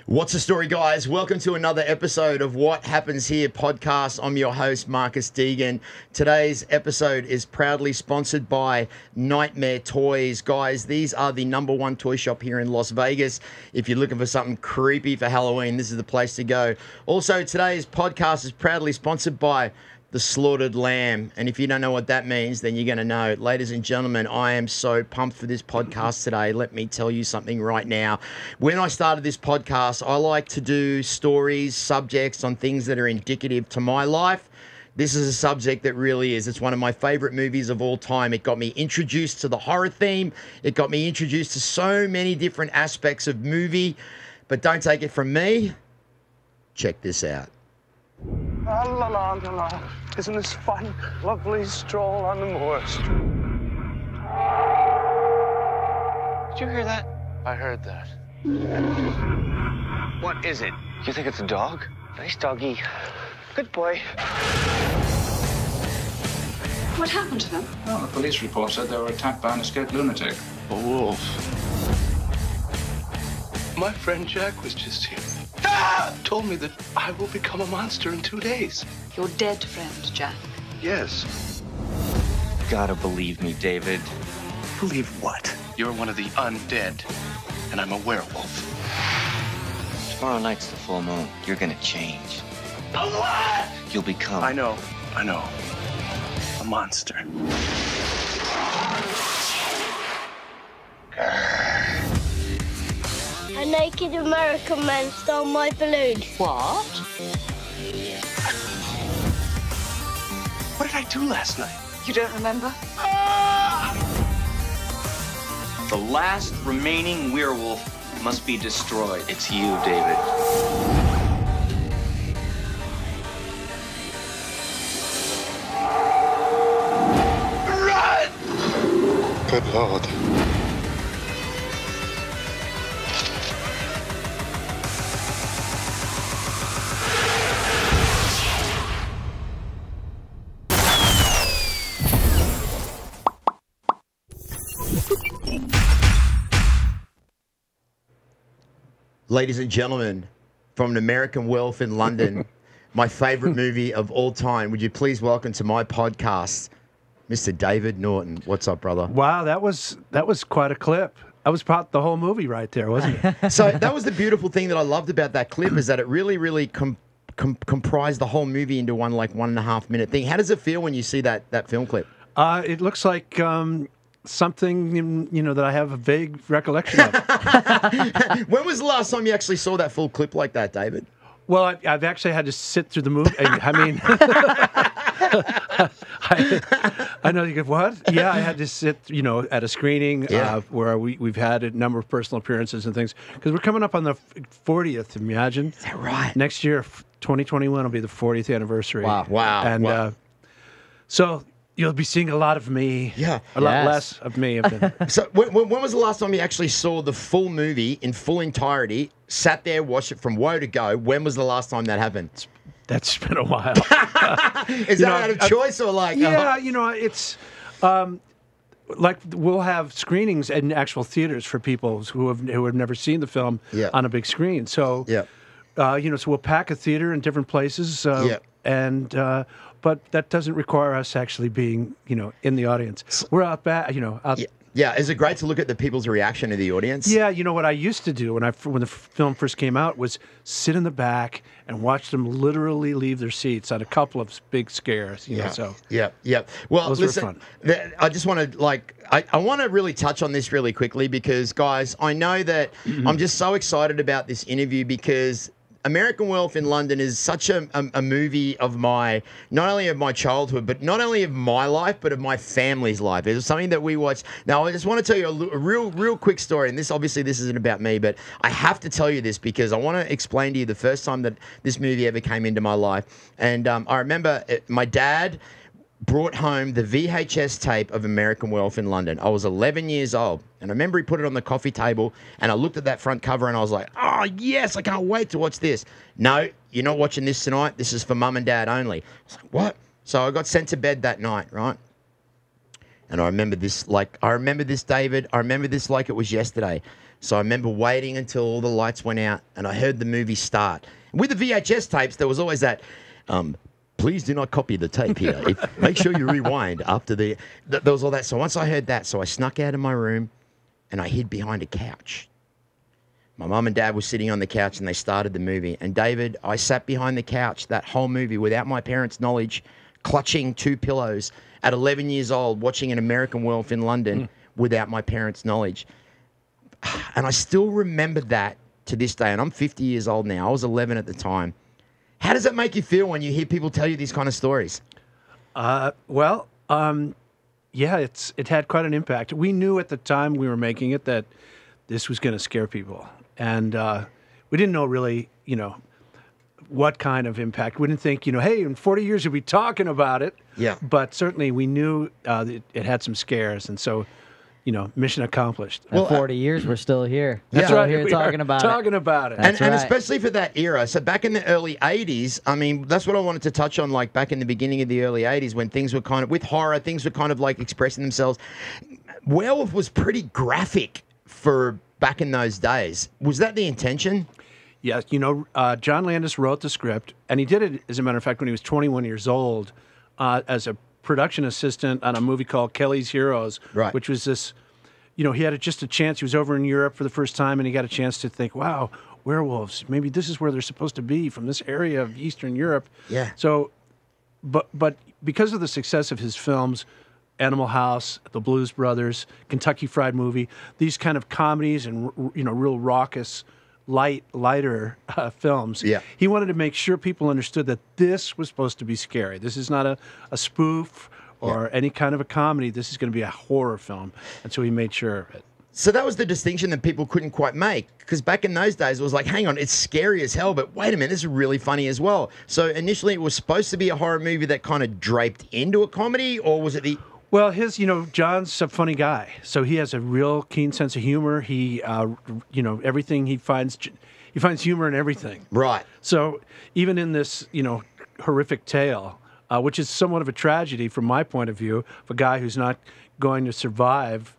What's the story, guys? Welcome to another episode of What Happens Here podcast. I'm your host, Marcus Deegan. Today's episode is proudly sponsored by Nightmare Toys. Guys, these are the #1 toy shop here in Las Vegas. If you're looking for something creepy for Halloween, this is the place to go. Also, today's podcast is proudly sponsored by The Slaughtered Lamb. And if you don't know what that means, then you're going to know. Ladies and gentlemen, I am so pumped for this podcast today. Let me tell you something right now. When I started this podcast, I like to do stories, subjects on things that are indicative to my life. This is a subject that really is. It's one of my favorite movies of all time. It got me introduced to the horror theme. It got me introduced to so many different aspects of movie. But don't take it from me. Check this out. La la la la la. Isn't this fun? Lovely stroll on the moors. Did you hear that? I heard that. What is it? You think it's a dog? Nice doggy. Good boy. What happened to them? Well, the police report said they were attacked by an escaped lunatic. A wolf. My friend Jack was just here. Told me that I will become a monster in 2 days. Your dead friend, Jack. Yes. Gotta believe me, David. Believe what? You're one of the undead, and I'm a werewolf. Tomorrow night's the full moon. You're gonna change. A what? You'll become... I know. A monster. A naked American man stole my balloon. What? What did I do last night? You don't remember? The last remaining werewolf must be destroyed. It's you, David. Run! Good Lord. Ladies and gentlemen, from an American Wealth in London, my favorite movie of all time, would you please welcome to my podcast, Mr. David Norton. What's up, brother? Wow, that was quite a clip. That was about the whole movie right there, wasn't it? So that was the beautiful thing that I loved about that clip, is that it really comprised the whole movie into one 1.5 minute thing. How does it feel when you see that film clip? It looks like something that I have a vague recollection of. When was the last time you actually saw that full clip like that, David? Well, I've actually had to sit through the movie. I mean, I know you go, what? Yeah, I had to sit, at a screening where we've had a number of personal appearances and things. Because we're coming up on the 40th, imagine. Is that right? Next year, 2021, will be the 40th anniversary. Wow. And so you'll be seeing a lot of me. Yeah. A lot less of me. So when was the last time you actually saw the full movie in full entirety, sat there, watched it from woe to go? When was the last time that happened? That's been a while. Is that out of choice or like... Yeah, it's... we'll have screenings in actual theaters for people who have never seen the film on a big screen. So, so we'll pack a theater in different places. But that doesn't require us actually being, in the audience. We're out back, Yeah, is it great to look at the people's reaction to the audience? Yeah, what I used to do when the film first came out was sit in the back and watch them literally leave their seats on a couple of big scares. So yeah. Well, those listen, were fun. I just want to I want to really touch on this really quickly because, guys, I know that I'm just so excited about this interview because American Wealth in London is such a movie of not only of my childhood, but not only of my life, but of my family's life. It's something that we watch. Now, I just want to tell you a real quick story, and this isn't about me, but I have to tell you this because I want to explain to you the first time that this movie ever came into my life. And I remember my dad brought home the VHS tape of American Wealth in London. I was 11 years old, and I remember he put it on the coffee table, and I looked at that front cover, and I was like, oh, yes, I can't wait to watch this. No, you're not watching this tonight. This is for Mum and Dad only. I was like, what? So I got sent to bed that night, right? And I remember this, David. I remember this like it was yesterday. So I remember waiting until all the lights went out and I heard the movie start. With the VHS tapes, there was always that, please do not copy the tape here. Make sure you rewind after there was all that. So once I heard that, so I snuck out of my room and I hid behind a couch. My mum and dad were sitting on the couch and they started the movie. And David, I sat behind the couch that whole movie without my parents' knowledge, clutching 2 pillows at 11 years old, watching An American Werewolf in London without my parents' knowledge. And I still remember that to this day. And I'm 50 years old now. I was 11 at the time. How does that make you feel when you hear people tell you these kind of stories? Yeah, it had quite an impact. We knew at the time we were making it that this was going to scare people. And we didn't know really, what kind of impact. We didn't think, hey, in 40 years we'll be talking about it. Yeah. But certainly we knew it had some scares. And so, mission accomplished. Well, 40 years, we're still here. That's We're right. Here talking about it. And especially for that era. So back in the early 80s, I mean, that's what I wanted to touch on, like back in the beginning of the early 80s when things were kind of, with horror, things were kind of like expressing themselves. Werewolf was pretty graphic for back in those days. Was that the intention? Yeah, John Landis wrote the script, and he did it, as a matter of fact, when he was 21 years old, as a production assistant on a movie called Kelly's Heroes, right. Which was this, he had just a chance. He was over in Europe for the first time, and he got a chance to think, wow, werewolves, maybe this is where they're supposed to be, from this area of Eastern Europe. Yeah. So, but because of the success of his films, Animal House, The Blues Brothers, Kentucky Fried Movie, these kind of comedies and, real raucous, lighter films. Yeah. He wanted to make sure people understood that this was supposed to be scary. This is not a spoof or any kind of a comedy. This is going to be a horror film. And so he made sure of it. So that was the distinction that people couldn't quite make, because back in those days it was like, hang on, it's scary as hell, but wait a minute, this is really funny as well. So initially it was supposed to be a horror movie that kind of draped into a comedy, or was it the... Well, John's a funny guy, so he has a real keen sense of humor. He, everything he finds humor in everything. Right. So even in this, horrific tale, which is somewhat of a tragedy from my point of view, of a guy who's not going to survive,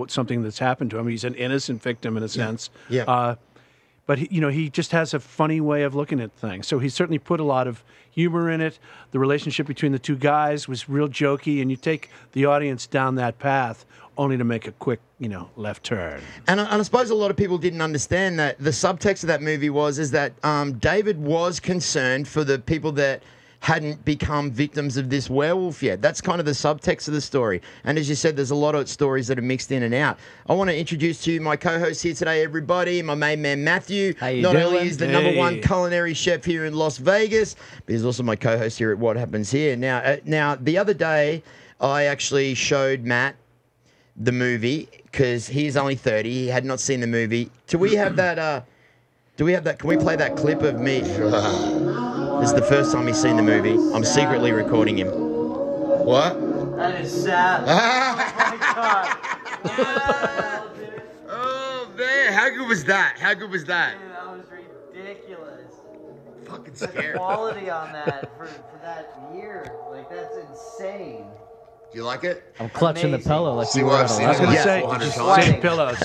something that's happened to him. He's an innocent victim in a sense. Yeah. But he just has a funny way of looking at things. So he certainly put a lot of humor in it. The relationship between the two guys was real jokey, and you take the audience down that path only to make a quick, left turn. And I suppose a lot of people didn't understand that the subtext of that movie is that David was concerned for the people that hadn't become victims of this werewolf yet. That's kind of the subtext of the story. And as you said, there's a lot of stories that are mixed in and out. I want to introduce to you my co-host here today, everybody, my main man, Matthew. How you Not doing? only is the #1 culinary chef here in Las Vegas, but he's also my co-host here at What Happens Here. Now, the other day, I actually showed Matt the movie, because he's only 30. He had not seen the movie. Do we have that? Can we play that clip of me? This is the first time he's seen the movie. I'm secretly recording him. What? That is sad. Oh, my God. Oh, man. How good was that? How good was that? Dude, that was ridiculous. Fucking The scary. quality on that for that year, that's insane. Do you like it? I'm clutching the pillow like See you what were I've at seen? I was going to say, 400 just times. same pillows.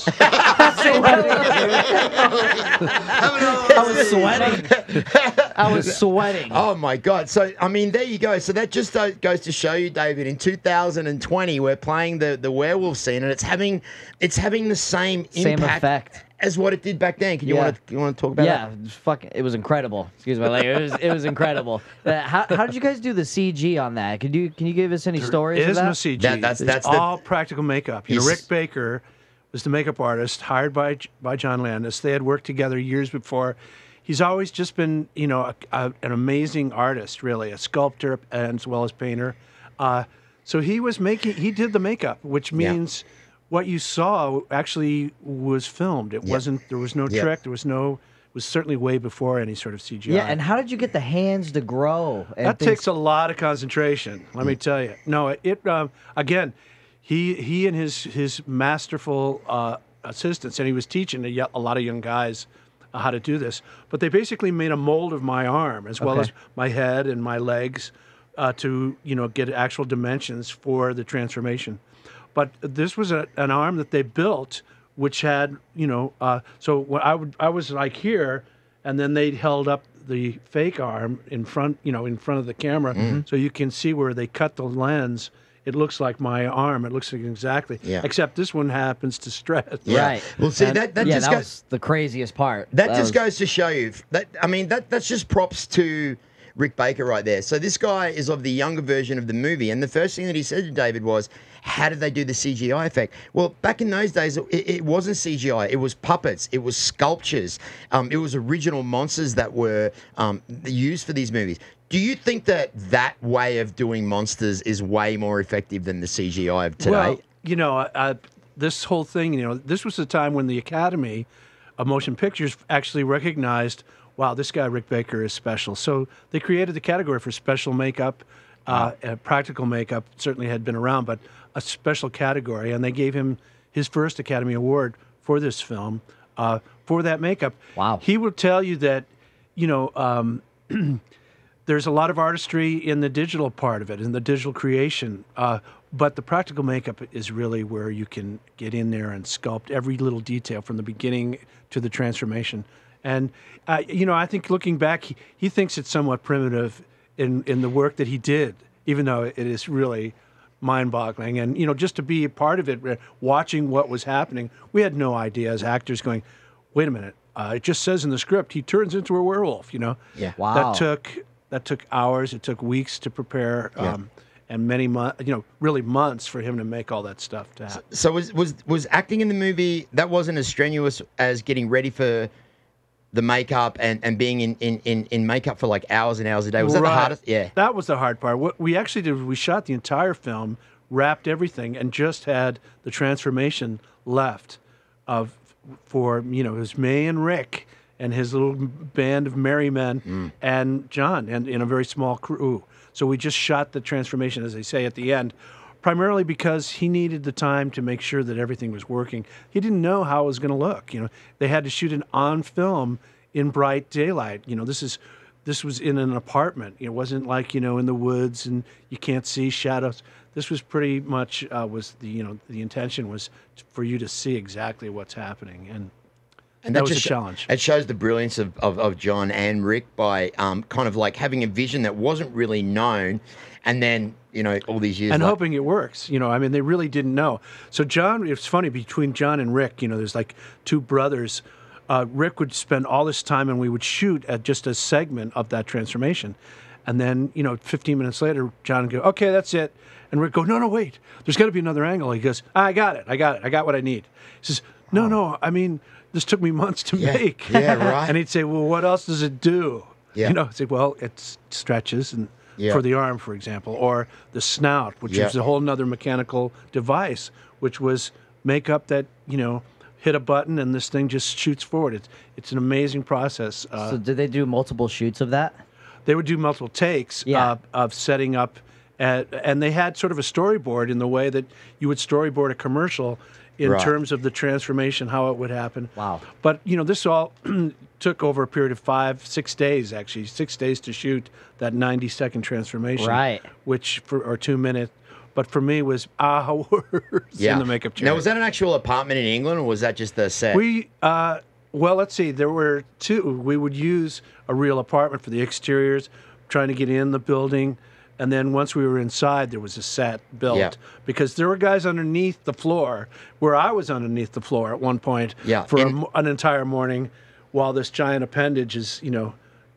I was sweating. I was sweating. Oh, my God. So, I mean, there you go. So that just goes to show you, David, in 2020, we're playing the werewolf scene, and it's having the same impact effect as what it did back then. You want to talk about that? It was incredible. Excuse me, it was incredible. How did you guys do the CG on that? Can you give us any stories? There is of that? no CG. That's all practical makeup. Rick Baker was the makeup artist hired by John Landis. They had worked together years before. He's always just been, an amazing artist, really, a sculptor as well as painter. So he did the makeup, which means what you saw actually was filmed. It wasn't. There was no trick. There was no. It was certainly way before any sort of CGI. Yeah, and how did you get the hands to grow? That takes a lot of concentration. Let me tell you. No, again. He and his masterful assistants, and he was teaching a lot of young guys how to do this. But they basically made a mold of my arm as well as my head and my legs to get actual dimensions for the transformation. But this was an arm that they built which had, so when I was like here, and then they held up the fake arm in front of the camera, so you can see where they cut the lens. It looks like my arm. It looks like exactly. Yeah. Except this one happens to stretch. Yeah. Right. Well, see, that just goes, was the craziest part. That just goes to show you. That's just props to Rick Baker right there. So this guy is of the younger version of the movie, and the first thing that he said to David was, how did they do the CGI effect? Well, back in those days, it wasn't CGI. It was puppets. It was sculptures. It was original monsters that were used for these movies. Do you think that way of doing monsters is way more effective than the CGI of today? Well, this whole thing, this was the time when the Academy of Motion Pictures actually recognized, wow, this guy Rick Baker is special. So they created the category for special makeup. Practical makeup certainly had been around, but a special category, and they gave him his first Academy Award for this film for that makeup. Wow. He will tell you that, there's a lot of artistry in the digital part of it, in the digital creation, but the practical makeup is really where you can get in there and sculpt every little detail from the beginning to the transformation. And, I think looking back, he thinks it's somewhat primitive in the work that he did, even though it is really mind-boggling. And, just to be a part of it, watching what was happening, we had no idea as actors going, wait a minute, it just says in the script, he turns into a werewolf, Yeah. Wow. That took hours. It took weeks to prepare, and many months, really months for him to make all that stuff to happen. So was acting in the movie, that wasn't as strenuous as getting ready for the makeup and being in makeup for like hours and hours a day? Was that the hardest? Yeah. That was the hard part. What we actually did was we shot the entire film, wrapped everything, and just had the transformation left for it was May and Rick and his little band of merry men, and John, and in a very small crew. So we just shot the transformation, as they say, at the end, primarily because he needed the time to make sure that everything was working. He didn't know how it was going to look. They had to shoot it on film in bright daylight. This was in an apartment. It wasn't like in the woods and you can't see shadows. This was pretty much the intention was for you to see exactly what's happening, and that was a challenge. It shows the brilliance of John and Rick by kind of like having a vision that wasn't really known, and then all these years and hoping it works. They really didn't know. So John, it's funny, between John and Rick, there's like two brothers. Rick would spend all this time, and we would shoot at just a segment of that transformation, and then 15 minutes later, John would go, "Okay, that's it," and Rick go, "No, wait, there's got to be another angle." He goes, "I got it. I got what I need." He says, "No, this took me months to make." Yeah, right. And he'd say, "Well, what else does it do?" Yeah. I'd say, "Well, it stretches and for the arm, for example, or the snout, which is a whole nother mechanical device, which was makeup that hit a button and this thing just shoots forward. It's an amazing process." So did they do multiple shoots of that? They would do multiple takes of setting up, and they had sort of a storyboard in the way that you would storyboard a commercial in terms of the transformation, how it would happen. Wow. But, this all took over a period of 5-6 days, actually. 6 days to shoot that 90-second transformation. Right. Or 2 minutes. But for me, was hours in the makeup chair. Now, was that an actual apartment in England, or was that just the set? Well, let's see. There were two. We would use a real apartment for the exteriors, trying to get in the building. And then once we were inside, there was a set built because there were guys underneath the floor where I was underneath the floor at one point for an entire morning while this giant appendage is,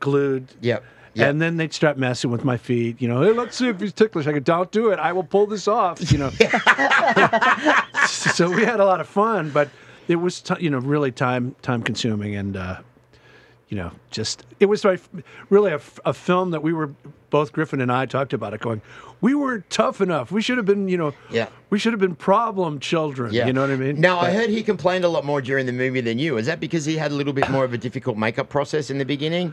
glued. Yep. And then they'd start messing with my feet. Hey, let's see if he's ticklish. I go, don't do it. I will pull this off. So we had a lot of fun, but it was, really time consuming and, it was really a film that we were, both Griffin and I talked about it going, we weren't tough enough. We should have been, we should have been problem children. Yeah. You know what I mean? Now, I heard he complained a lot more during the movie than you. Is that because he had a little bit more of a difficult makeup process in the beginning?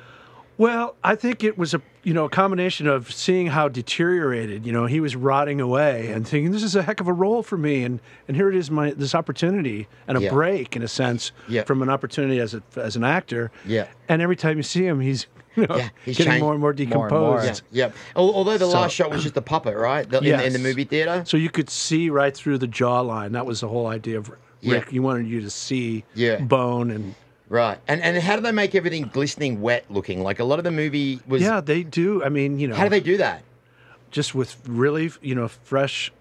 Well, I think it was a combination of seeing how deteriorated, he was rotting away and thinking, this is a heck of a role for me. And here it is, this opportunity and a break, in a sense, from an opportunity as an actor. Yeah. And every time you see him, he's he's getting changed more and more decomposed. Yeah. Although the last shot was just a puppet, right? In the movie theater. So you could see right through the jawline. That was the whole idea of Rick, you wanted you to see bone and. Right. And how do they make everything glistening wet looking? Like a lot of the movie was... Yeah, they do. I mean, How do they do that? Just with really, fresh,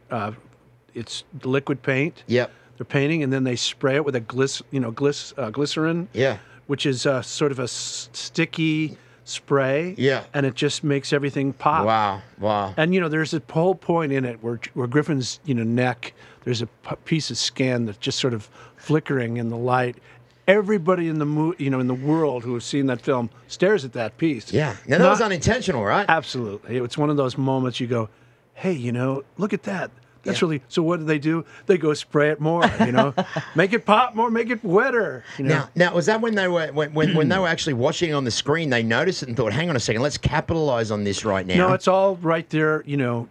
it's liquid paint. Yep. They're painting, and then they spray it with a glycerin. Yeah. Which is sort of a sticky spray. Yeah. And it just makes everything pop. Wow. And, there's a whole point in it where Griffin's, neck, there's a piece of skin that's just sort of flickering in the light. Everybody in the in the world who has seen that film stares at that piece. Yeah. Now that was unintentional, right? Absolutely. It's one of those moments you go, hey, look at that. That's really. So what do? They go spray it more. Make it pop more, make it wetter. Now was that when they were when they were actually watching it on the screen? They noticed it and thought, hang on a second, let's capitalize on this right now. No, it's all right there.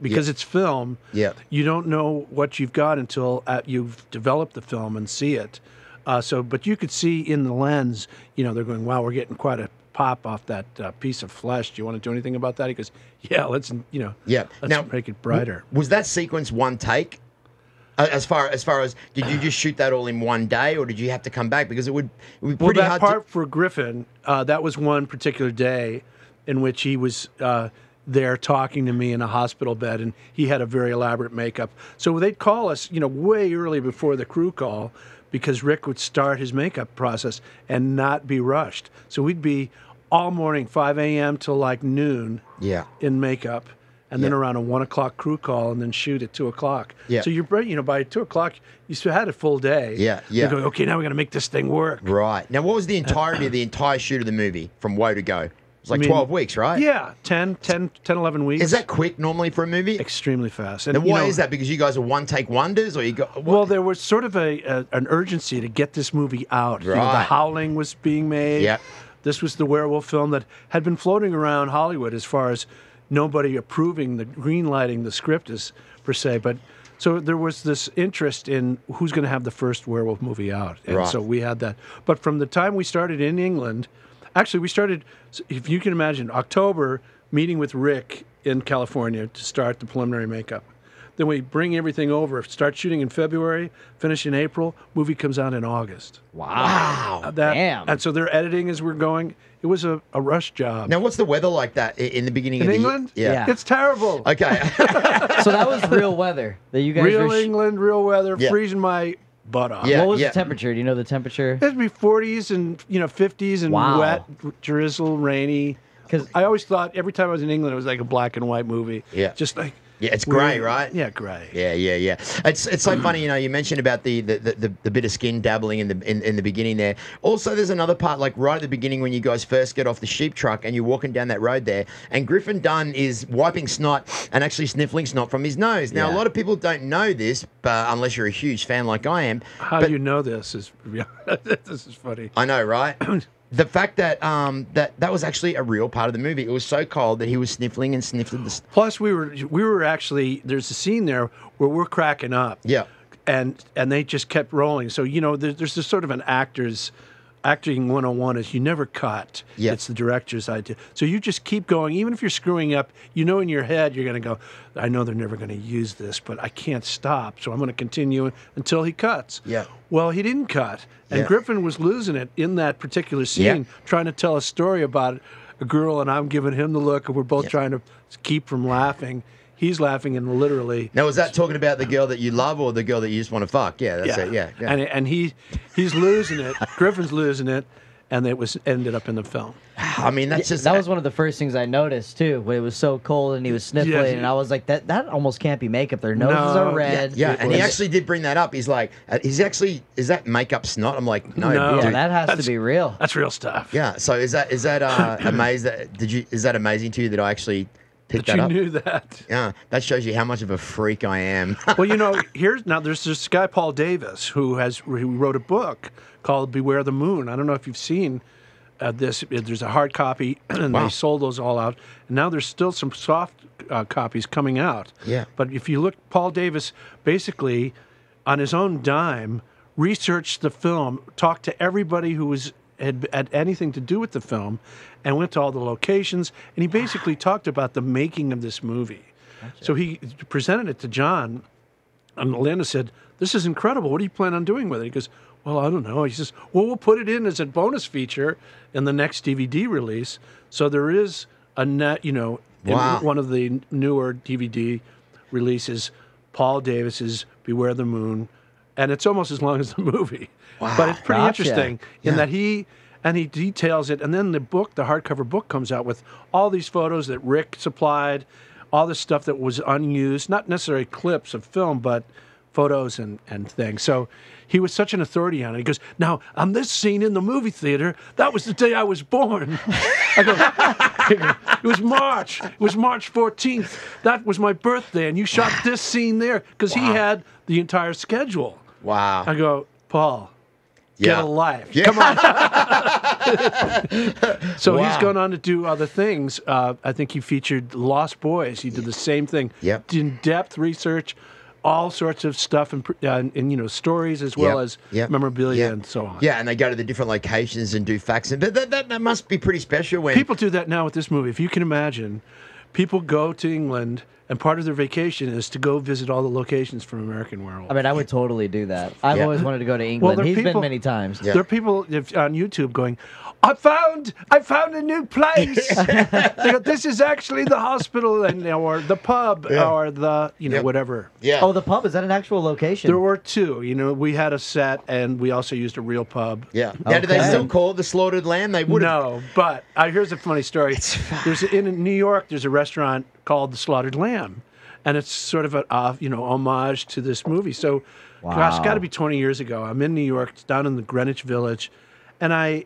Because it's film. Yeah. You don't know what you've got until you've developed the film and see it. But you could see in the lens, they're going, wow, we're getting quite a pop off that piece of flesh. Do you want to do anything about that? He goes, yeah, let's make it brighter. Was that sequence one take? As far as, did you just shoot that all in one day, or did you have to come back? Because it would be pretty hard. Well, that part for Griffin, that was one particular day in which he was there talking to me in a hospital bed, and he had a very elaborate makeup. So they'd call us, way early before the crew call, because Rick would start his makeup process and not be rushed. So we'd be all morning, 5 a.m. till like noon in makeup, and then around a 1 o'clock crew call, and then shoot at 2 o'clock. Yeah. So by 2 o'clock, you still had a full day. Yeah. You're going, okay, now we're going to make this thing work. Right. Now, what was the entirety of the entire shoot of the movie from woe to go? It's like 12 weeks, right? Yeah, 10, 11 weeks. Is that quick normally for a movie? Extremely fast. And why is that? Because you guys are one-take wonders, or you got? What? Well, there was sort of an urgency to get this movie out. Right. The Howling was being made. Yeah. This was the werewolf film that had been floating around Hollywood as far as nobody approving the green-lighting the script is per se, but. So there was this interest in who's going to have the first werewolf movie out. And so we had that. But from the time we started in England, actually we started, if you can imagine, October, meeting with Rick in California to start the preliminary makeup. Then we bring everything over, start shooting in February, finish in April, movie comes out in August. Wow. Damn. And so they're editing as we're going. It was a rush job. Now, what's the weather like that in the beginning of the England? year? Yeah. It's terrible. Okay. So that was real weather that you guys real England, real weather, Yeah. freezing my butt off. Yeah. What was the temperature? Do you know the temperature? It'd be 40s and 50s and Wow. wet, drizzle, rainy. Because I always thought every time I was in England, it was like a black and white movie. Yeah. Just like Yeah, it's grey, right? Yeah, grey. Yeah. It's so funny, you mentioned about the bit of skin dabbling in the beginning there. Also, there's another part, like right at the beginning when you guys first get off the sheep truck and you're walking down that road there, and Griffin Dunne is wiping snot and actually sniffling snot from his nose. Now, a lot of people don't know this, but unless you're a huge fan like I am. How do you know this? This is funny. I know, right? The fact that that was actually a real part of the movie. It was so cold that he was sniffling and sniffling the. Plus, we were actually, there's a scene there where we're cracking up. Yeah. And they just kept rolling. So there's this sort of an acting 101 is you never cut. Yeah. It's the director's idea. So you just keep going, even if you're screwing up. In your head you're going to go, I know they're never going to use this, but I can't stop, so I'm going to continue until he cuts. Yeah. Well, he didn't cut, and Griffin was losing it in that particular scene, trying to tell a story about a girl, and I'm giving him the look, and we're both trying to keep from laughing. He's laughing and literally. Now, was that talking about the girl that you love or the girl that you just want to fuck? Yeah, that's it. Yeah. And he's losing it. Griffin's losing it, and it ended up in the film. I mean, that's just that was one of the first things I noticed too. When it was so cold and he was sniffling, and I was like, that almost can't be makeup. Their noses are red. Yeah, and he actually did bring that up. He's like, is that makeup snot? I'm like, no. Yeah, that has to be real. That's real stuff. Yeah. So is that amazing? Is that amazing to you that I actually picked that up? You knew that. Yeah, that shows you how much of a freak I am. Well, there's this guy Paul Davis who wrote a book called Beware the Moon. I don't know if you've seen this. There's a hard copy, and they sold those all out. And now there's still some soft copies coming out. Yeah. But if you look, Paul Davis basically, on his own dime, researched the film, talked to everybody who had anything to do with the film, and went to all the locations, and he basically talked about the making of this movie. Gotcha. So he presented it to John, And Linda said, "This is incredible. What do you plan on doing with it?" He goes, "Well, I don't know." He says, "Well, we'll put it in as a bonus feature in the next DVD release." So there is a net, in one of the newer DVD releases, Paul Davis's Beware the Moon, and it's almost as long as the movie. Wow. But it's pretty Gotcha. interesting in that he details it, and then the hardcover book comes out with all these photos that Rick supplied, all the stuff that was unused, not necessarily clips of film, but photos and things. So he was such an authority on it. He goes, "Now, on this scene in the movie theater, that was the day I was born." I go, "It was March. It was March 14th. That was my birthday, and you shot this scene there," because he had the entire schedule. Wow. I go, "Paul, get a life. Yeah. Come on." So Wow. he's gone on to do other things. I think he featured Lost Boys. He did the same thing. Yep. In-depth research, all sorts of stuff, and stories as well as memorabilia and so on. Yeah, and they go to the different locations and do facts. But that must be pretty special when People do that now with this movie. If you can imagine, people go to England, and part of their vacation is to go visit all the locations from American Werewolf. I mean, I would totally do that. I've always wanted to go to England. there are He's people- been many times. There are people on YouTube going, I found a new place. They go, "This is actually the hospital," or the pub, or the whatever. Yeah. Oh, the pub, is that an actual location? There were two. We had a set, and we also used a real pub. Yeah. Now, do they Okay. still call it the Slaughtered Lamb? They would have. No, but here's a funny story. In New York, there's a restaurant called the Slaughtered Lamb, and it's sort of a homage to this movie. So, gosh, it's got to be 20 years ago. I'm in New York, it's down in the Greenwich Village, and I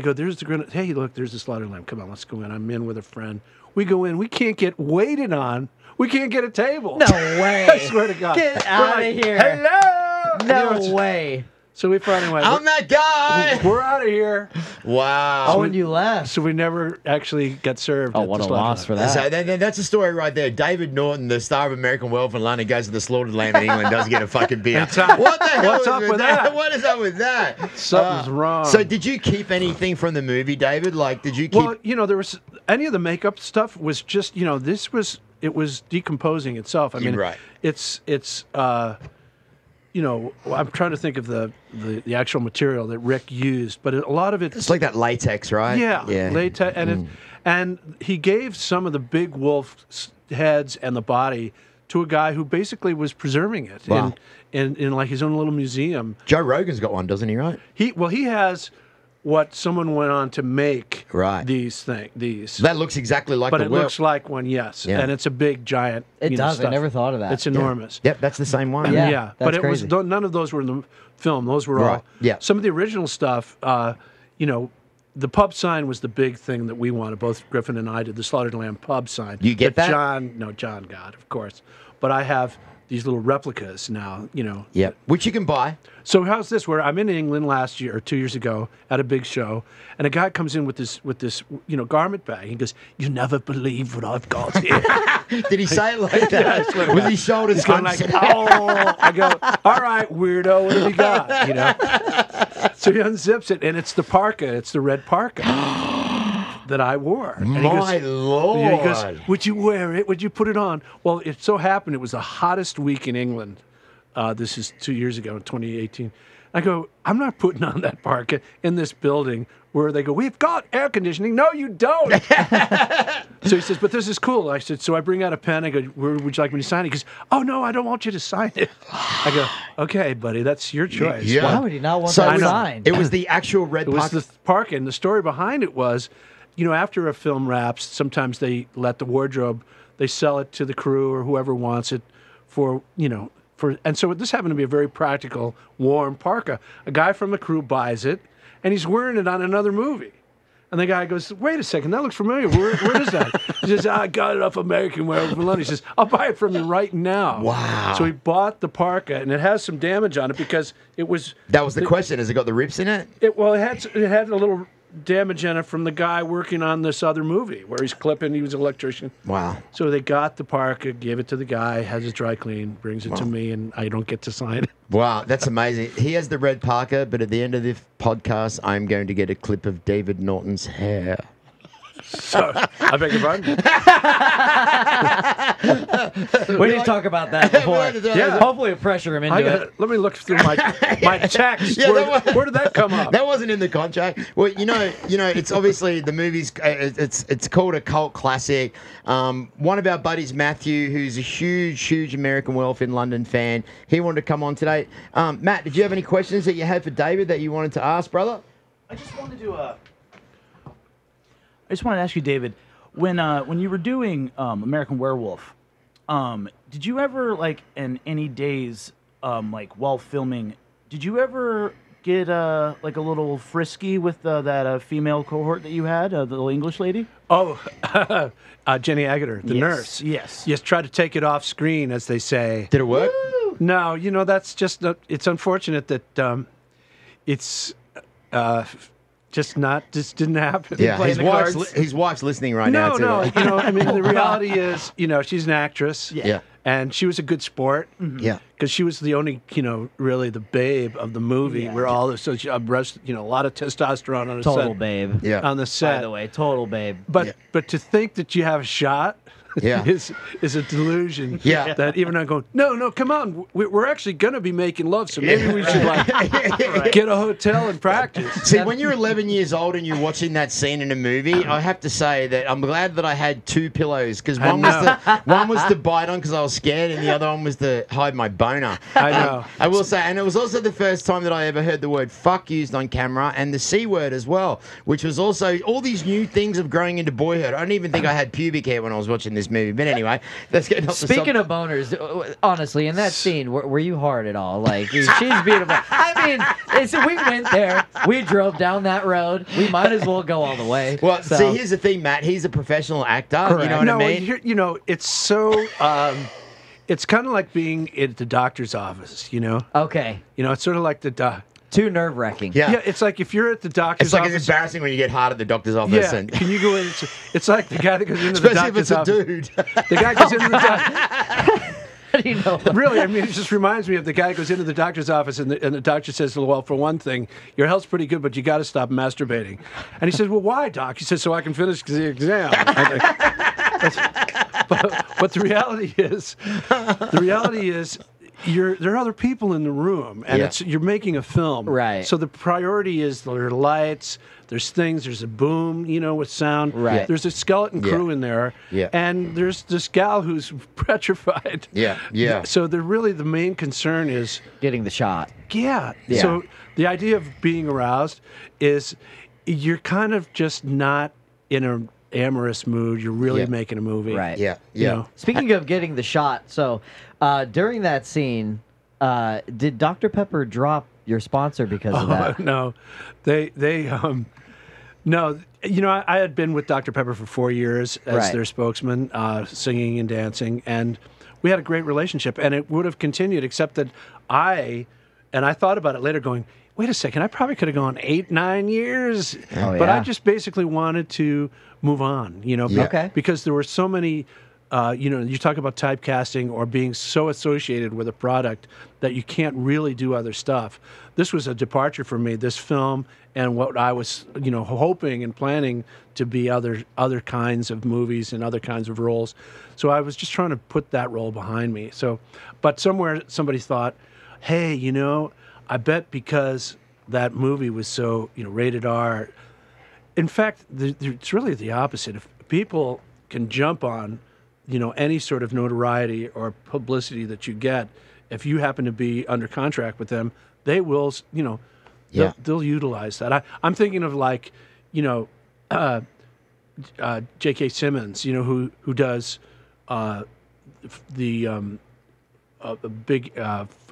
go, "There's the Greenwich. Hey, look, there's the Slaughtered Lamb. Come on, let's go in." I'm in with a friend. We go in. We can't get waited on. We can't get a table. No way. I swear to God. Get We're out like, of here. Hello. No way. So we finally went, I'm that guy. we're out of here. Wow. Oh, and you left. So we never actually got served. Oh, at what the a Slaughtered loss Lamb. for that. So that's a story right there. David Norton, the star of American Werewolf in London, goes to the Slaughtered Lamb in England, doesn't get a fucking beer. What the hell What's is up with that? What is up with that? Something's wrong. So did you keep anything from the movie, David? Like, did you keep... Well, there was any of the makeup stuff was just, it was decomposing itself. I mean, Right. it's I'm trying to think of the actual material that Rick used, but a lot of It's like that latex, right? yeah, latex, and he gave some of the big wolf heads and the body to a guy who basically was preserving it Wow. in like his own little museum. Joe Rogan's got one, doesn't he, right? He has what someone went on to make Right. these things. That looks exactly like But the it werewolf. looks like one, yes. Yeah. And it's a big, giant. It does. I stuff. never thought of that. It's enormous. Yep, that's the same one. Yeah. But that's it crazy. was none of those were in the film. Those were Right. all. Yeah. Some of the original stuff. The pub sign was the big thing that we wanted. Both Griffin and I did the Slaughtered Lamb pub sign. You get But that? John got, of course. But I have these little replicas now. Yep. Which you can buy. So how's this? Where I'm in England last year or 2 years ago at a big show, and a guy comes in with this garment bag. He goes, "You never believe what I've got here." Did he say it like that? With his shoulders He's going like, "Oh!" I go, "All right, weirdo, what have you got?" So he unzips it, and it's the parka. It's the red parka that I wore. And he My goes, Lord. Yeah, he goes, "Would you wear it? Would you put it on?" Well, it so happened it was the hottest week in England. This is 2 years ago, in 2018. I go, "I'm not putting on that parka in this building where they go, 'We've got air conditioning.'" "No, you don't." So he says, "But this is cool." I said, so I bring out a pen. I go, "Where would you like me to sign it?" He goes, "Oh, no, I don't want you to sign it." I go, "Okay, buddy, that's your choice." Yeah. Why would he not want So that it was- signed? It was the actual red It was parka. the parka, and the story behind it was, after a film wraps, sometimes they let the wardrobe, they sell it to the crew or whoever wants it and so this happened to be a very practical, warm parka. A guy from the crew buys it, and he's wearing it on another movie. And the guy goes, "Wait a second, that looks familiar. Where is that?" He says, "I got it off American Werewolf in London." He says, "I'll buy it from you right now." Wow. So he bought the parka, and it has some damage on it because it was... That was the question. Has it got the rips in it? It had a little damage in it from the guy working on this other movie where he's clipping. He was an electrician. Wow. So they got the parka, gave it to the guy, has it dry clean, brings it to me, and I don't get to sign it. Wow, that's amazing. He has the red parka, but at the end of this podcast, I'm going to get a clip of David Norton's hair. So, I beg your pardon? We didn't talk about that before. Yeah. Hopefully, pressure him into it. Let me look through my text. Where did that come up? That wasn't in the contract. Well, you know, it's obviously the movie's. It's called a cult classic. One of our buddies, Matthew, who's a huge American Werewolf in London fan, he wanted to come on today. Matt, did you have any questions that you had for David that you wanted to ask, brother? I just wanted to ask you, David, when you were doing American Werewolf, did you ever, like, in any days, like while filming, did you ever get like a little frisky with that female cohort that you had, the little English lady? Oh, Jenny Agutter, the nurse. Yes. Yes, try to take it off screen, as they say. Did it work? No, that's just it's unfortunate that it's just didn't happen. Yeah, his wife's listening right now. No, I mean, the reality is, she's an actress. Yeah. And she was a good sport. Mm-hmm. Yeah. Because she was the only, really the babe of the movie. We're all, so she, a lot of testosterone on the set. Total babe. Yeah. On the set. By the way, total babe. But to think that you have a shot Yeah. is a delusion. Yeah. That even I'm going, no, come on. We're actually going to be making love, so maybe we should get a hotel and practice. See, when you're 11 years old and you're watching that scene in a movie, I have to say that I'm glad that I had two pillows, because one was to bite on because I was scared, and the other one was to hide my boner. I know. I will say, and it was also the first time that I ever heard the word fuck used on camera, and the C word as well, which was also all these new things of growing into boyhood. I don't even think I had pubic hair when I was watching this movie. But anyway, let's get off the subject. Speaking of boners, honestly, in that scene, were you hard at all? Like, she's beautiful. I mean, we went there. We drove down that road. We might as well go all the way. Well, so. see, here's the thing, Matt. He's a professional actor. Correct. You know what I mean? It's so... it's kind of like being at the doctor's office, Okay. It's sort of like the... Too nerve-wracking. Yeah, it's like if you're at the doctor's office... It's embarrassing when you get hard at the doctor's office. Yeah, and can you go in? It's like the guy that goes into the doctor's office. Especially if it's a dude. The guy goes into the doctor... How do you know? Really, I mean, it just reminds me of the guy who goes into the doctor's office and the doctor says, well, for one thing, your health's pretty good, but you got to stop masturbating. And he says, well, why, doc? He says, so I can finish the exam. But the reality is, there are other people in the room, and you're making a film. Right. So the priority is there are lights, there's things, there's a boom, with sound. Right. There's a skeleton crew in there. Yeah. And there's this gal who's petrified. Yeah. Yeah. So the main concern is getting the shot. Yeah. So the idea of being aroused is you're kind of just not in an amorous mood. You're really making a movie. Right. Yeah. Yeah. Speaking of getting the shot, so during that scene, did Dr. Pepper drop your sponsor because of that? No, no. I had been with Dr. Pepper for 4 years as their spokesman, singing and dancing, and we had a great relationship, and it would have continued, except that I thought about it later going, wait a second, I probably could have gone 8-9 years, but I just basically wanted to move on, because there were so many, you talk about typecasting or being so associated with a product that you can't really do other stuff. This was a departure for me, this film, and what I was, hoping and planning to be other kinds of movies and other kinds of roles. So I was just trying to put that role behind me. So, but somewhere somebody thought, hey, I bet because that movie was so, rated R. In fact, it's really the opposite. If people can jump on, any sort of notoriety or publicity that you get, if you happen to be under contract with them, they will, they'll utilize that. I'm thinking of like, J.K. Simmons, who does the big,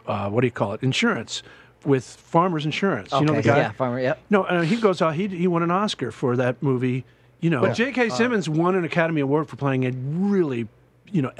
what do you call it, insurance. With Farmers Insurance, okay. The guy. Yeah, Farmer. Yep. No, he goes out. He won an Oscar for that movie. But J.K. Simmons won an Academy Award for playing a really,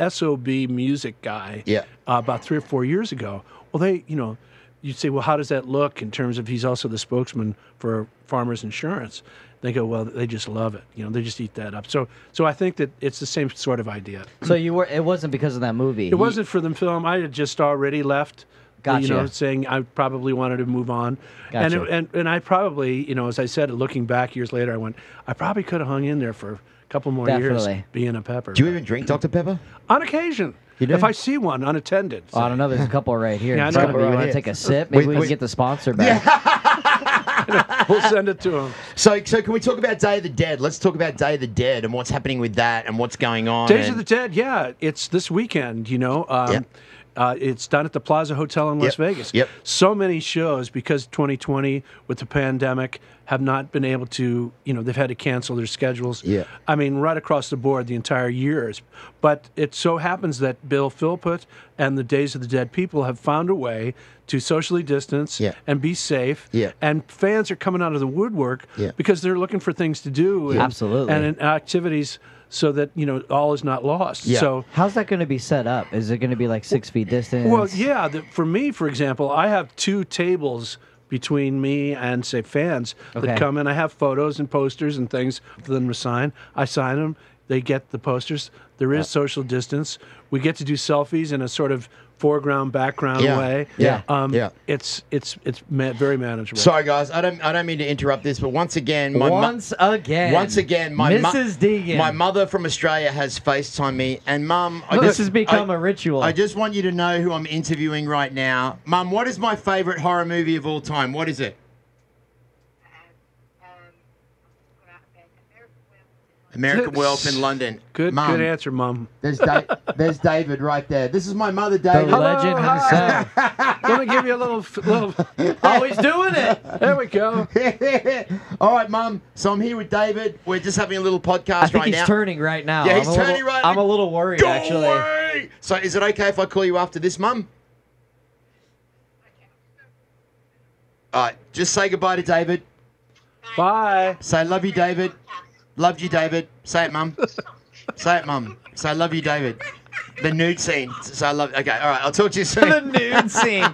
SOB music guy. Yeah. About 3 or 4 years ago. Well, they, you'd say, well, how does that look in terms of he's also the spokesman for Farmers Insurance? They go, well, they just love it. They just eat that up. So I think that it's the same sort of idea. So it wasn't because of that movie. It wasn't for the film. I had just already left know, saying I probably wanted to move on. Gotcha. And I probably, you know, as I said, looking back years later, I went, I probably could have hung in there for a couple more years being a Pepper. Do you even drink Dr. Pepper? On occasion. You do? If I see one unattended. Oh, I don't know. There's a couple right here. Yeah, I In know. front of you. You want to take a sip? Maybe we can get the sponsor back. We'll send it to him. So can we talk about Day of the Dead? Let's talk about Day of the Dead and what's happening with that and what's going on. Days of the Dead, yeah. It's this weekend, you know. It's done at the Plaza Hotel in Las Vegas. Yep. So many shows because 2020 with the pandemic have not been able to, you know, they've had to cancel their schedules. Yeah. I mean, right across the board the entire years. But it so happens that Bill Philpott and the Days of the Dead people have found a way to socially distance and be safe. Yeah. And fans are coming out of the woodwork because they're looking for things to do. And, Absolutely. And activities so that, you know, all is not lost. Yeah. So how's that going to be set up? Is it going to be like 6 feet distance? well, yeah. For me, for example, I have 2 tables between me and, say, fans that come in. I have photos and posters and things for them to sign. I sign them. They get the posters. There is social distance. We get to do selfies in a sort of foreground, background way. It's very manageable. Sorry, guys. I don't mean to interrupt this, but once again, my Mrs. Deegan, my mother from Australia has FaceTime me, and Mum, this has become a ritual. I just want you to know who I'm interviewing right now. Mum, what is my favorite horror movie of all time? What is it? American Werewolf in London. Good answer, Mum. There's David right there. This is my mother, David. The legend himself. Let me give you a little. Always doing it. There we go. All right, Mum. So I'm here with David. We're just having a little podcast I think right he's now. turning right now. Yeah, he's turning right now. I'm a little worried, actually. Away. So is it okay if I call you after this, Mum? All right. Just say goodbye to David. Bye. Say love you, David. Loved you, David. Say it, Mum. Say it, Mum. Say I love you, David. The nude scene. So I love. Okay, all right. I'll talk to you soon. The nude scene.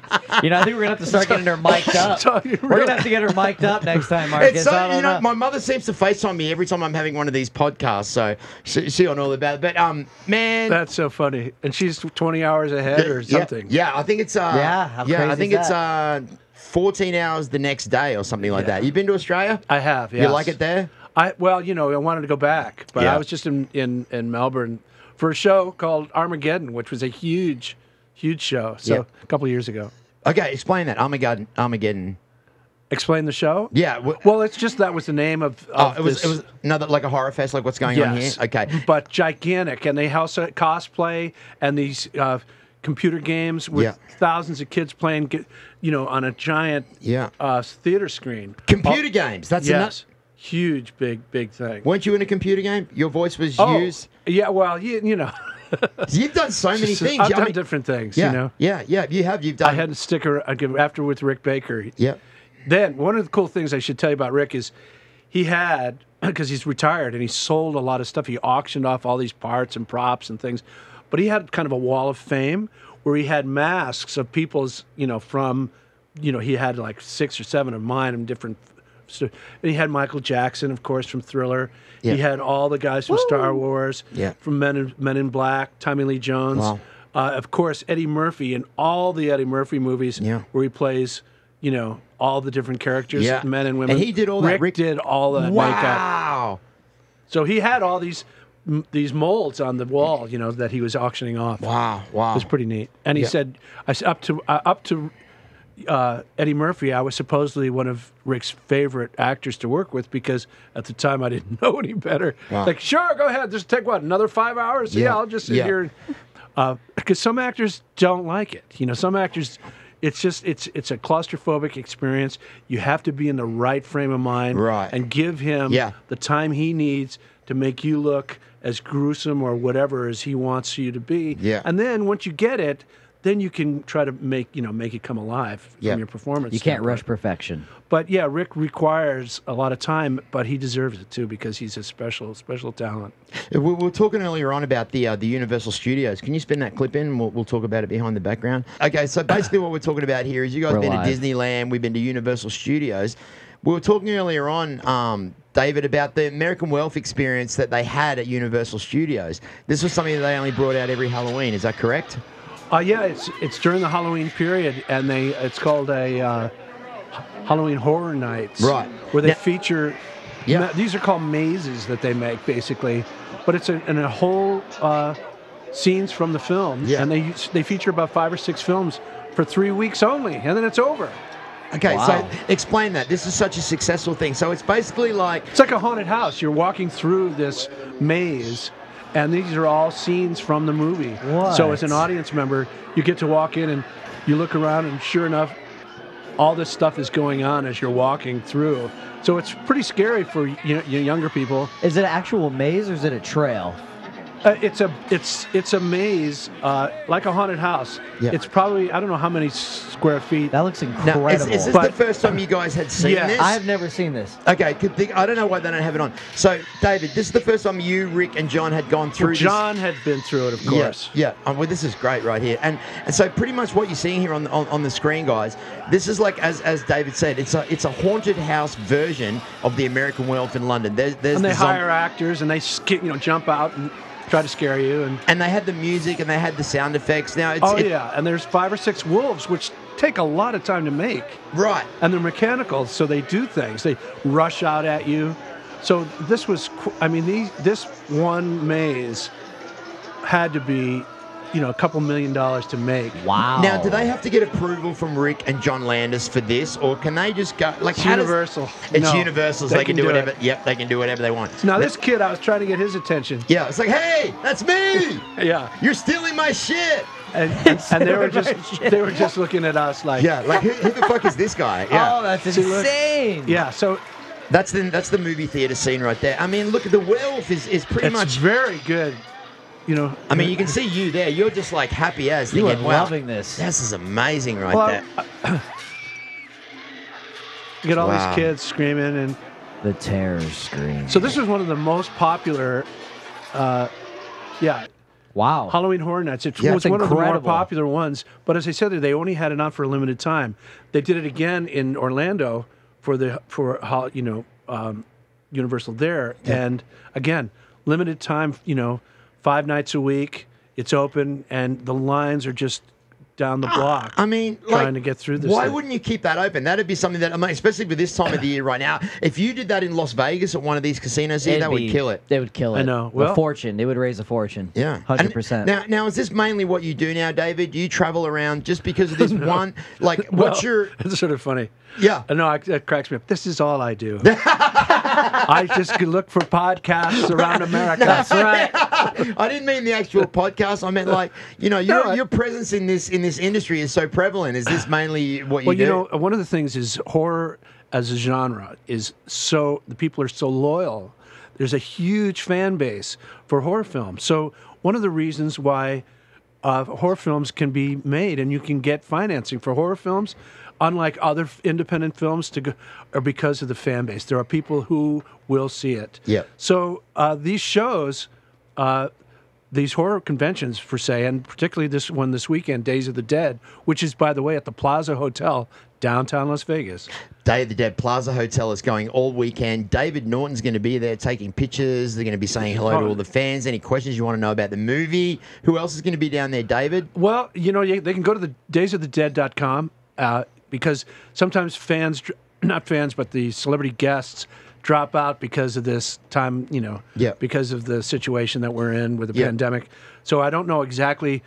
You know, I think we're gonna have to start getting her mic'd up. We're gonna have to get her mic'd up next time, Marcus. It's so, I don't you know, my mother seems to FaceTime me every time I'm having one of these podcasts, so she'll know about it. But man, that's so funny. And she's 20 hours ahead or something. Yeah, I think it's how crazy I think is it's that? 14 hours the next day or something like that. You been to Australia? I have. Yes. You like it there? Well, you know, I wanted to go back, but I was just in Melbourne for a show called Armageddon, which was a huge show. So a couple of years ago. Okay, explain that. Armageddon. Explain the show? Yeah. Well, it's just that was the name of it was another like a horror fest, like what's going on here. Okay. But gigantic, and they also cosplay and these computer games with thousands of kids playing, you know, on a giant theater screen. Computer games. That's enough. Huge, big thing. Weren't you in a computer game? Your voice was used. Yeah, well, you know. You've done so many things. I've done different things, you know. Yeah, you have. You've done. I had a sticker after with Rick Baker. Yeah. Then one of the cool things I should tell you about Rick is he had, because he's retired and he sold a lot of stuff. He auctioned off all these parts and props and things, but he had kind of a wall of fame where he had masks of people's, you know, from, you know, he had like 6 or 7 of mine in different. And he had Michael Jackson, of course, from Thriller. Yeah. He had all the guys from Star Wars, from Men in Black, Tommy Lee Jones. Wow. Of course, Eddie Murphy in all the Eddie Murphy movies where he plays, you know, all the different characters, men and women. And he did all that. Rick did all that makeup. Wow. So he had all these molds on the wall, you know, that he was auctioning off. Wow. It was pretty neat. And he said, up to Eddie Murphy, I was supposedly one of Rick's favorite actors to work with because at the time I didn't know any better. Wow. Like, sure, go ahead. Just take another 5 hours? Yeah, I'll just sit here. Because some actors don't like it. You know, some actors, it's a claustrophobic experience. You have to be in the right frame of mind and give him the time he needs to make you look as gruesome or whatever as he wants you to be. Yeah. And then once you get it, then you can try to make it come alive from your performance. You can't rush perfection. But yeah, Rick requires a lot of time, but he deserves it too because he's a special talent. We were talking earlier on about the Universal Studios. Can you spin that clip in? We'll talk about it behind the background. Okay, so basically what we're talking about here is you guys have been to Disneyland, we've been to Universal Studios. We were talking earlier on, David, about the American Werewolf experience that they had at Universal Studios. This was something that they only brought out every Halloween. Is that correct? Yeah, it's during the Halloween period, and it's called a Halloween Horror Nights, right? Where they feature. Yeah, these are called mazes that they make basically, but it's in a whole scenes from the film, and they feature about 5 or 6 films for 3 weeks only, and then it's over. Okay, so explain that. This is such a successful thing. So it's basically like... It's like a haunted house. You're walking through this maze, and these are all scenes from the movie. What? So as an audience member, you get to walk in and you look around, and sure enough, all this stuff is going on as you're walking through. So it's pretty scary for younger people. Is it an actual maze or is it a trail? It's a maze, like a haunted house. Yeah. It's probably, I don't know how many square feet. That looks incredible. Now, is this the first time you guys had seen this? I've never seen this. Okay, I don't know why they don't have it on. So, David, this is the first time you, Rick, and John had gone through John had been through it, of course. Yeah. Well, this is great right here. And so pretty much what you're seeing here on the screen, guys, this is like, as David said, it's a haunted house version of the American Werewolf in London. There's and they hire actors, and they jump out and try to scare you, and they had the music and they had the sound effects. Now, and there's 5 or 6 wolves, which take a lot of time to make. Right. And they're mechanical, so they do things. They rush out at you. So this was, this one maze had to be, a couple $1 million to make. Wow. Now, do they have to get approval from Rick and John Landis for this, or can they just go? Like, it's Universal. It's Universal, so they can do whatever. It. Yep, they can do whatever they want. Now, this kid, I was trying to get his attention. Yeah, it's like, hey, that's me. Yeah, you're stealing my shit. And they were just looking at us like, like who the fuck is this guy? Yeah. Oh, that's insane. Yeah, so. That's the movie theater scene right there. I mean, look at the werewolf is pretty much very good. I mean, you can see you there. You're just like happy as. You are thinking, wow, loving this. This is amazing right there. You get all these kids screaming and the terror scream. So this was one of the most popular, Wow. Halloween Horror Nights. It was one of the more popular ones. But as I said, they only had it on for a limited time. They did it again in Orlando for Universal there, and again, limited time. 5 nights a week. It's open, and the lines are just down the block. I mean, trying to get through this. Why wouldn't you keep that open? That'd be something that, especially with this time of the year right now. If you did that in Las Vegas at one of these casinos here, that would kill it. They would kill it. I know. A fortune. They would raise a fortune. Yeah, 100%. Now, is this mainly what you do now, David? Do you travel around just because of this one? Like, what's your? It's sort of funny. Yeah. No, it cracks me up. This is all I do. I just look for podcasts around America. That's right. I didn't mean the actual podcast. I meant your presence in this industry is so prevalent. Is this mainly what you do? One of the things is horror as a genre is the people are so loyal. There's a huge fan base for horror films. So one of the reasons why horror films can be made and you can get financing for horror films, unlike other independent films, are because of the fan base. There are people who will see it. Yeah. So these shows, these horror conventions, per se, and particularly this one this weekend, Days of the Dead, which is, by the way, at the Plaza Hotel, downtown Las Vegas. Day of the Dead Plaza Hotel is going all weekend. David Norton's going to be there taking pictures. They're going to be saying hello to all the fans. Any questions you want to know about the movie? Who else is going to be down there, David? Well, they can go to the daysofthedead.com. Because sometimes not fans, but the celebrity guests drop out because of this time, because of the situation that we're in with the pandemic. So I don't know exactly.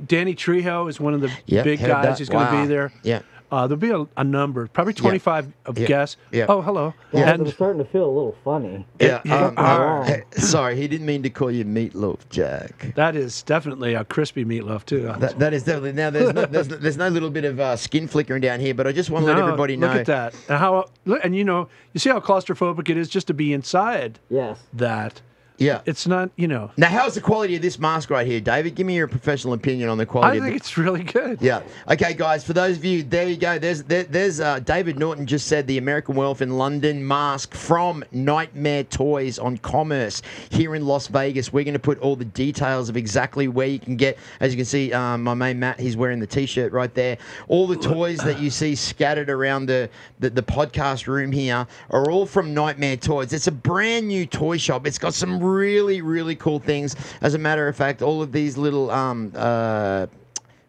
Danny Trejo is one of the big guys who's going to be there. Yeah. There'll be a number, probably 25 of guests. Yeah. Oh, hello. Yeah, I'm starting to feel a little funny. Yeah. Sorry, he didn't mean to call you Meatloaf, Jack. That is definitely a crispy meatloaf too. That is definitely. Now there's no little bit of skin flickering down here, but I just want to let everybody know. Look at that. And you see how claustrophobic it is just to be inside. Yes. That. Yeah. It's not, Now, how's the quality of this mask right here, David? Give me your professional opinion on the quality. I think it's really good. Yeah. Okay, guys, for those of you, there you go. There's David Norton just said the American Werewolf in London mask from Nightmare Toys on Commerce here in Las Vegas. We're going to put all the details of exactly where you can get. As you can see, my main Matt, he's wearing the T-shirt right there. All the toys that you see scattered around the podcast room here are all from Nightmare Toys. It's a brand new toy shop. It's got some really, really cool things. As a matter of fact, all of these little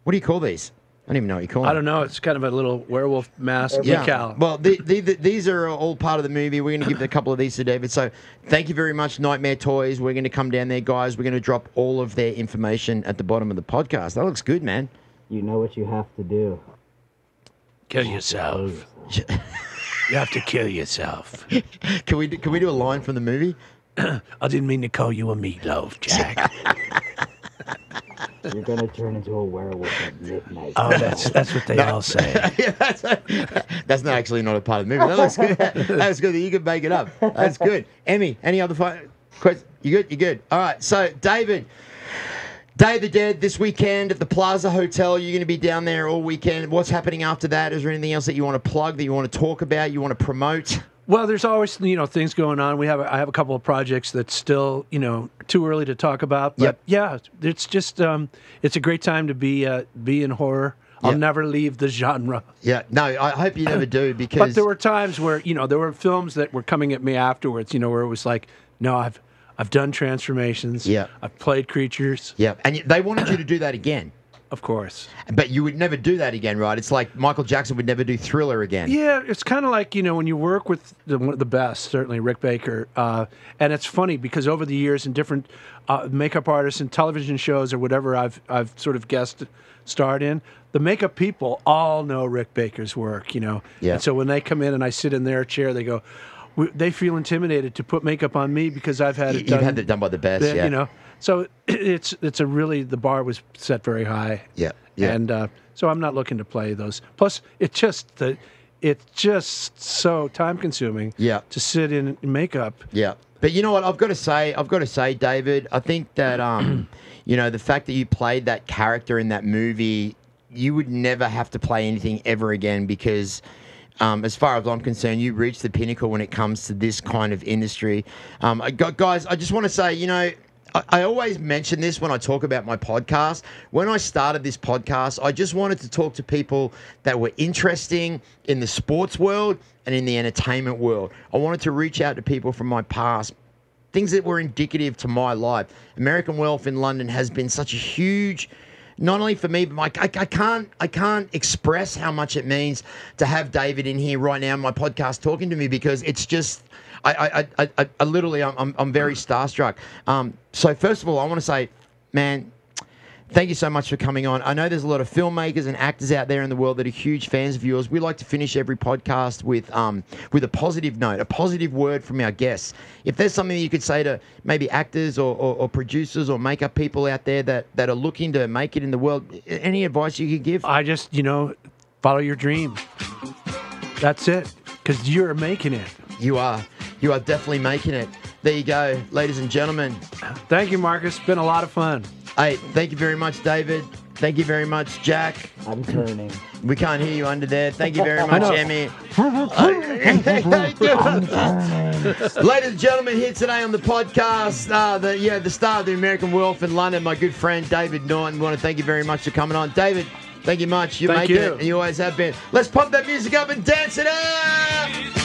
What do you call these? I don't even know what you call them. I don't know. It's kind of a little werewolf mask decal. Well, these are all part of the movie. We're going to give a couple of these to David. So thank you very much, Nightmare Toys. We're going to come down there, guys. We're going to drop all of their information at the bottom of the podcast. That looks good, man. You know what you have to do. Kill yourself. You have to kill yourself. Can we do a line from the movie? I didn't mean to call you a meatloaf, Jack. You're gonna turn into a werewolf at midnight. Oh, that's what they all say. Yeah, that's not actually not a part of the movie. That looks good. That's good that you can make it up. That's good. Emmy, any other questions? You good? You good? All right. So, David, Day of the Dead this weekend at the Plaza Hotel. You're going to be down there all weekend. What's happening after that? Is there anything else that you want to plug, that you want to talk about, you want to promote? Well, there's always things going on. I have a couple of projects that's still too early to talk about. But yeah, it's just it's a great time to be in horror. I'll never leave the genre. Yeah, no, I hope you never do, because. But there were times where there were films that were coming at me afterwards. Where it was like, no, I've done transformations. Yeah, I've played creatures. Yeah, and they wanted you to do that again. Of course. But you would never do that again, right? It's like Michael Jackson would never do Thriller again. Yeah, it's kind of like, when you work with one of the best, certainly Rick Baker, and it's funny because over the years in different makeup artists and television shows or whatever I've sort of guest starred in, the makeup people all know Rick Baker's work, Yeah. And so when they come in and I sit in their chair, they go, they feel intimidated to put makeup on me because I've had it done. You've had it done by the best, yeah. So it's a really, the bar was set very high. Yeah. And so I'm not looking to play those. Plus, it's just so time consuming. Yeah. To sit in makeup. Yeah. But you know what? I've got to say, David, I think that the fact that you played that character in that movie, you would never have to play anything ever again, because. As far as I'm concerned, you reached the pinnacle when it comes to this kind of industry. Guys, I just want to say, I always mention this when I talk about my podcast. When I started this podcast, I just wanted to talk to people that were interesting in the sports world and in the entertainment world. I wanted to reach out to people from my past, things that were indicative to my life. American Werewolf in London has been such a huge... Not only for me, but I can't express how much it means to have David in here right now on my podcast talking to me, because it's just I literally I'm very starstruck. So first of all, I want to say, man, thank you so much for coming on. I know there's a lot of filmmakers and actors out there in the world that are huge fans of yours. We like to finish every podcast with a positive note, a positive word from our guests. If there's something that you could say to maybe actors or producers or makeup people out there that are looking to make it in the world, any advice you could give? I just, follow your dream. That's it, because you're making it. You are definitely making it. There you go, ladies and gentlemen. Thank you, Marcus. It's been a lot of fun. Hey, thank you very much, David. Thank you very much, Jack. I'm turning. We can't hear you under there. Thank you very much, Emmy. Ladies and gentlemen, here today on the podcast, the star of the American Werewolf in London, my good friend David Norton. We want to thank you very much for coming on. David, thank you much. You're making it, and you always have been. Let's pump that music up and dance it out!